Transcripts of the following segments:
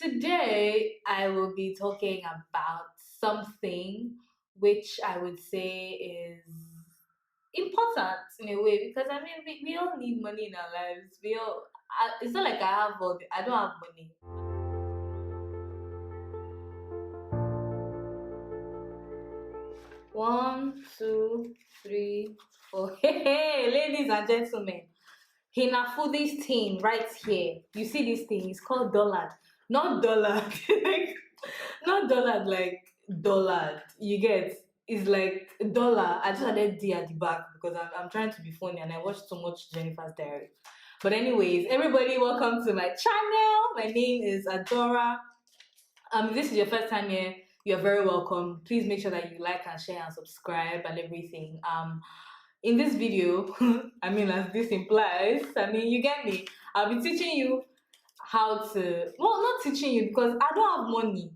Today, I will be talking about something which I would say is important in a way because I mean, we all need money in our lives. It's not like I don't have money. One, two, three, four. Hey, ladies and gentlemen, Hinafudi's thing right here. You see this thing? It's called dollard. Not dollard. like, not dollard like dollard. You get? It's like dollar. I just added D at the back because I'm trying to be funny and I watched so much Jennifer's Diary. But anyways, everybody, welcome to my channel. My name is Adora. If this is your first time here, you're very welcome. Please make sure that you like and share and subscribe and everything. In this video, I mean, as this implies, I mean, you get me. I'll be teaching you how to, well, not teaching you because I don't have money.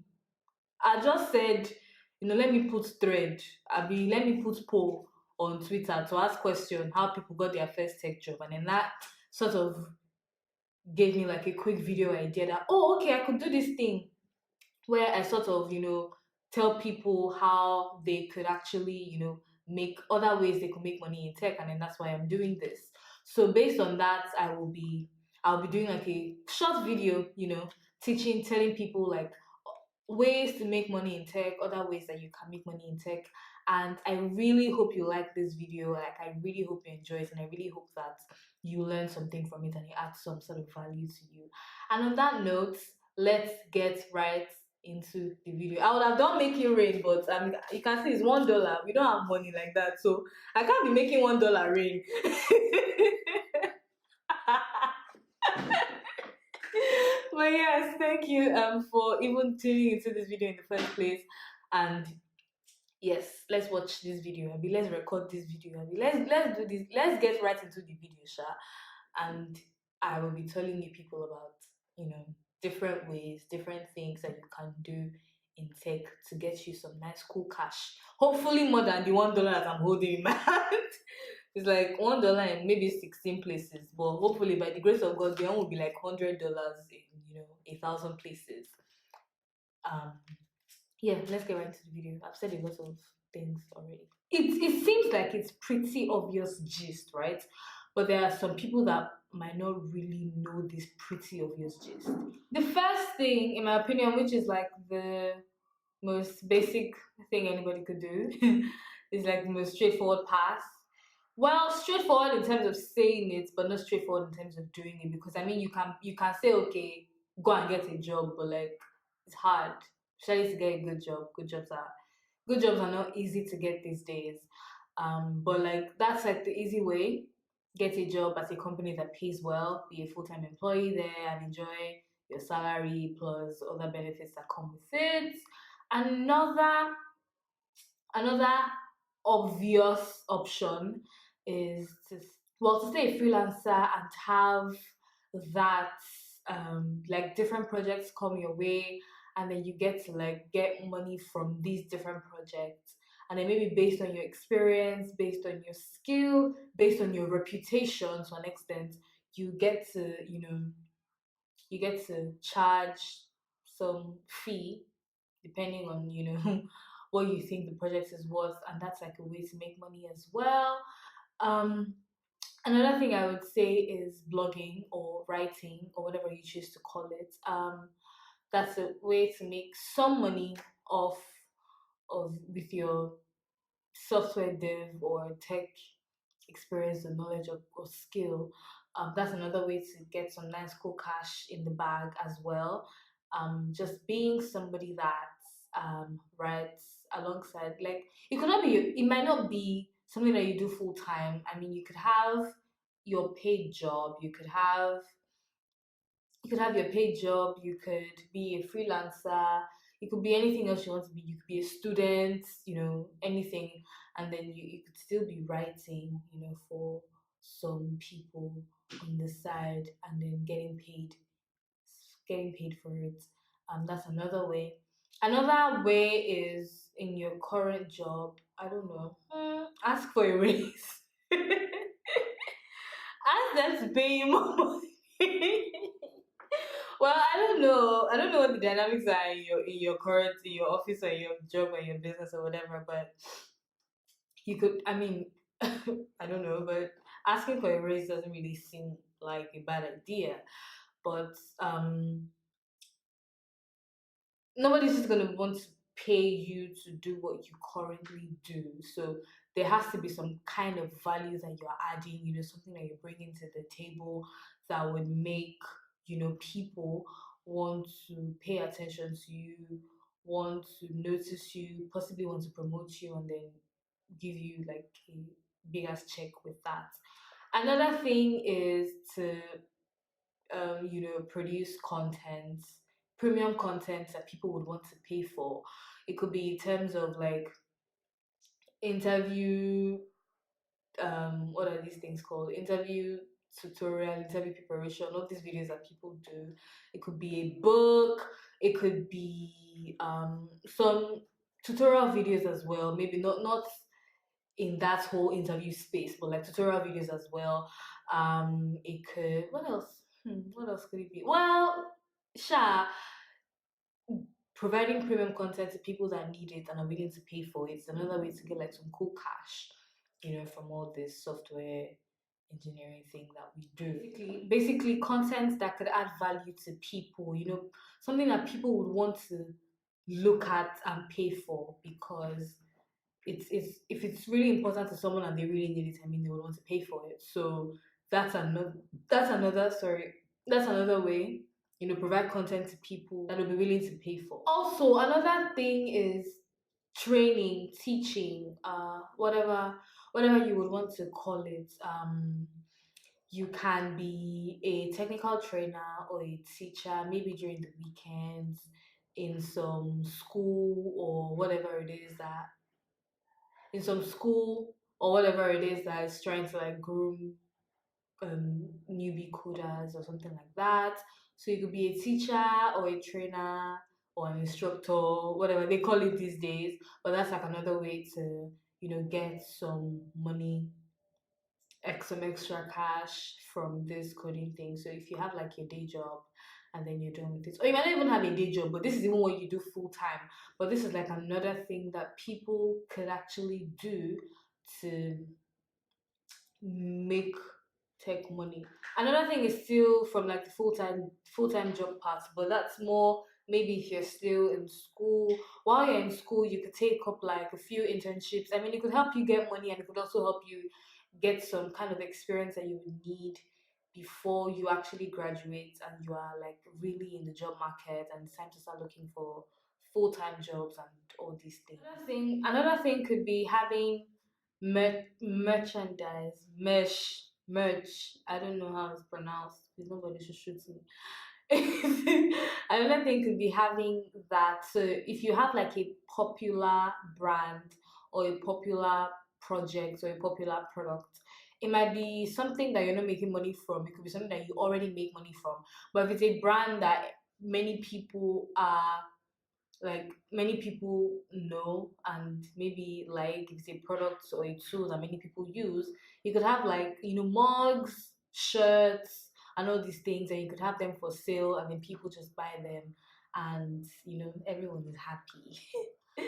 I just said, let me put thread. Let me put poll on Twitter to ask question how people got their first tech job, and then that sort of gave me like a quick video idea that okay, I could do this thing where I sort of, tell people how they could actually, make other ways they could make money in tech, and then that's why I'm doing this. So based on that, I'll be doing like a short video, teaching, telling people like ways to make money in tech, other ways that you can make money in tech. And I really hope you like this video. Like I really hope you enjoy it, and I really hope that you learn something from it and it adds some sort of value to you. And on that note, let's get right into the video. I would have done making rain, but you can see it's $1. We don't have money like that, so I can't be making $1 rain. But yes, thank you for even tuning into this video in the first place. And yes, let's watch this video. Let's record this video. Let's do this. Let's get right into the video, Sha. And I will be telling you people about different ways, different things that you can do in tech to get you some nice cool cash. Hopefully more than the $1 that I'm holding in my hand. It's like $1 in maybe 16 places, but hopefully by the grace of God, the one will be like $100 in 1,000 places. Yeah, let's get right into the video. I've said a lot of things already. It seems like it's pretty obvious gist, right? But there are some people that might not really know this pretty obvious gist. The first thing, in my opinion, which is like the most basic thing anybody could do, is like the most straightforward path. Well, straightforward in terms of saying it, but not straightforward in terms of doing it. Because I mean, you can say okay, go and get a job, but like it's hard, especially to get a good job. Good jobs are not easy to get these days. But like that's like the easy way. Get a job at a company that pays well, be a full-time employee there and enjoy your salary plus other benefits that come with it. Another another obvious option is to stay a freelancer and have that like different projects come your way, and then you get to like get money from these different projects, and then maybe based on your experience, based on your skill, based on your reputation to an extent, you get to charge some fee depending on what you think the project is worth, and that's like a way to make money as well. um Another thing I would say is blogging or writing or whatever you choose to call it. That's a way to make some money off of with your software dev or tech experience or knowledge or skill. That's another way to get some nice cool cash in the bag as well. Just being somebody that writes alongside, like it might not be something that you do full time. I mean, you could have your paid job, you could have your paid job, you could be a freelancer, you could be anything else you want to be, you could be a student, anything, and then you could still be writing, for some people on the side and then getting paid for it. That's another way. Another way is in your current job, I don't know, ask for a raise. Ask them to pay you more money. Well, I don't know. I don't know what the dynamics are in your current in your office or your job or your business or whatever, but you could. I mean, I don't know, but asking for a raise doesn't really seem like a bad idea. But nobody's just gonna want to pay you to do what you currently do. So there has to be some kind of value that you're adding, something that you're bringing to the table that would make, people want to pay attention to you, want to notice you, possibly want to promote you, and then give you like a big ass check with that. Another thing is to produce content, premium content that people would want to pay for. It could be in terms of like interview, what are these things called? Interview tutorial, interview preparation, all these videos that people do. It could be a book, it could be some tutorial videos as well. Maybe not in that whole interview space, but like tutorial videos as well. It could, what else? What else could it be? Well, sure, providing premium content to people that need it and are willing to pay for it is another way to get like some cool cash, from all this software engineering thing that we do. Basically content that could add value to people, something that people would want to look at and pay for because it's if it's really important to someone and they really need it, I mean they would want to pay for it. So that's another way, provide content to people that will be willing to pay for. Also, another thing is training, teaching, whatever you would want to call it. You can be a technical trainer or a teacher, maybe during the weekends in some school or whatever it is that in some school or whatever it is that is trying to like groom newbie coders or something like that. So you could be a teacher or a trainer or an instructor, whatever they call it these days. But that's like another way to, get some money, some extra cash from this coding thing. So if you have like your day job and then you're done with this, or you might not even have a day job, but this is even what you do full time. But this is like another thing that people could actually do to make tech money. Another thing is still from like the full time job part, but that's more maybe if you're still in school. While you're in school, you could take up like a few internships. I mean, it could help you get money and it could also help you get some kind of experience that you would need before you actually graduate and you are like really in the job market and it's time to start looking for full-time jobs and all these things. Another thing could be having merchandise, merch. I don't know how it's pronounced because nobody should shoot me. Another thing could be having that. So if you have like a popular brand or a popular project or a popular product, it might be something that you're not making money from. It could be something that you already make money from. But if it's a brand that many people are like many people know and maybe like if it's a product or a tool that many people use, you could have like mugs, shirts, and all these things, and you could have them for sale and then people just buy them and everyone is happy.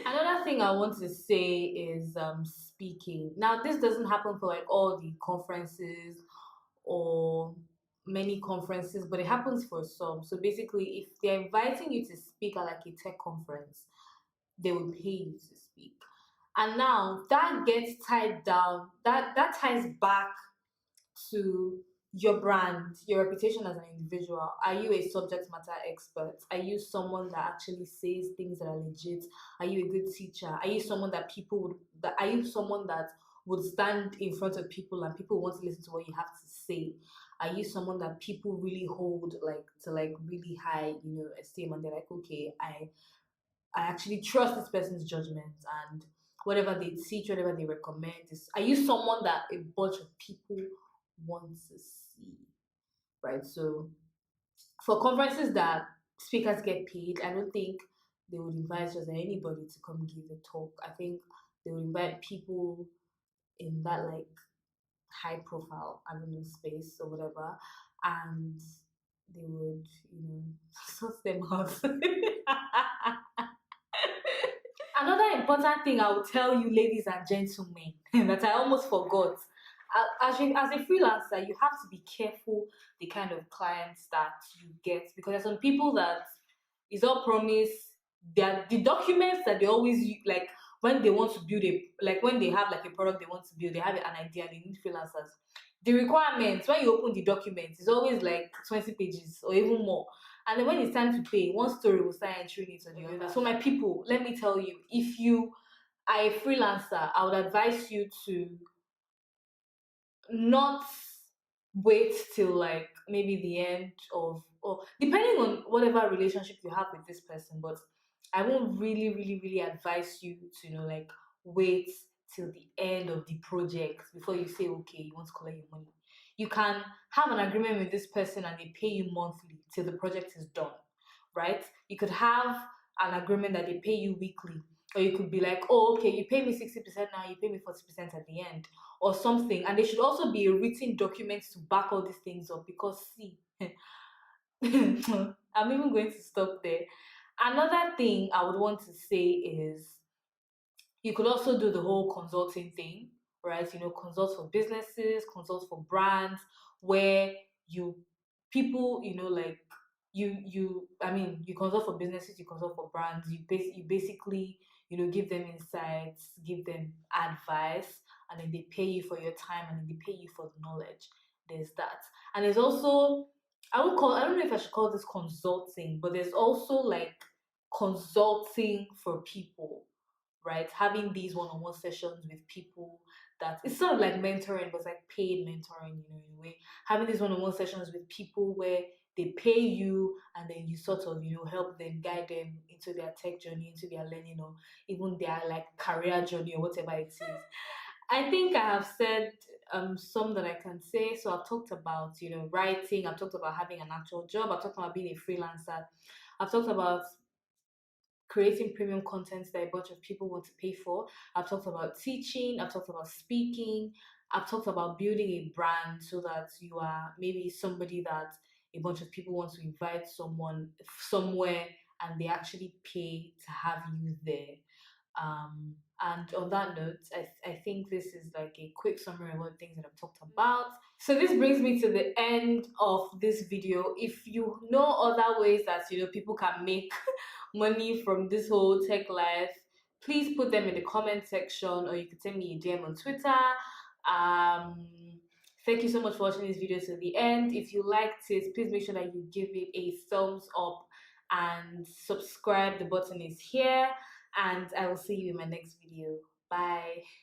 Another thing I want to say is speaking. Now this doesn't happen for like all the conferences or many conferences, but it happens for some. So basically, if they're inviting you to speak at like a tech conference, they will pay you to speak. And now that gets tied down, that ties back to your brand, your reputation as an individual. Are you a subject matter expert? Are you someone that actually says things that are legit? Are you a good teacher? Are you someone are you someone that would stand in front of people and people want to listen to what you have to say? Are you someone that people really hold like to like really high, esteem, and they're like, okay, I actually trust this person's judgment and whatever they teach, whatever they recommend is. Are you someone that a bunch of people want to see? Right. So for conferences that speakers get paid, I don't think they would invite just anybody to come give a talk. I think they would invite people in that like high profile, I don't know, space or whatever, and they would, sort them out. Another important thing I will tell you, ladies and gentlemen, that I almost forgot. As a freelancer, you have to be careful the kind of clients that you get, because there's some people that is all promise. That the documents that they always like when they want to build when they have like a product they want to build, they have an idea, they need freelancers. The requirements when you open the documents is always like 20 pages or even more, and then when it's time to pay, one story will start entering it or the other. So my people, let me tell you, if you are a freelancer, I would advise you to not wait till like maybe the end of, or depending on whatever relationship you have with this person, but I won't really advise you to like wait till the end of the project before you say okay you want to collect your money. You can have an agreement with this person and they pay you monthly till the project is done, right? You could have an agreement that they pay you weekly, or you could be like, oh okay, you pay me 60% now, you pay me 40% at the end, or something. And there should also be a written document to back all these things up, because see, I'm even going to stop there. Another thing I would want to say is you could also do the whole consulting thing, right? Consult for businesses, consult for brands, where you people, like you consult for businesses, you consult for brands, you basically, give them insights, give them advice, and then they pay you for your time, and then they pay you for the knowledge. There's that. And there's also, I don't know if I should call this consulting, but there's also like consulting for people, right? Having these one-on-one sessions with people, that it's sort of like mentoring, but it's like paid mentoring, in a way. Having these one-on-one sessions with people where they pay you and then you sort of, help them, guide them into their tech journey, into their learning, or even their like career journey or whatever it is. I think I have said some that I can say. So I've talked about, writing, I've talked about having an actual job, I've talked about being a freelancer, I've talked about creating premium content that a bunch of people want to pay for. I've talked about teaching, I've talked about speaking, I've talked about building a brand so that you are maybe somebody that a bunch of people want to invite someone somewhere and they actually pay to have you there. And on that note, I think this is like a quick summary of all the things that I've talked about. So this brings me to the end of this video. If you know other ways that people can make money from this whole tech life, please put them in the comment section, or you could send me a DM on Twitter. Um, Thank you so much for watching this video to the end. If you liked it, please make sure that you give it a thumbs up and subscribe. The button is here, and I will see you in my next video. Bye.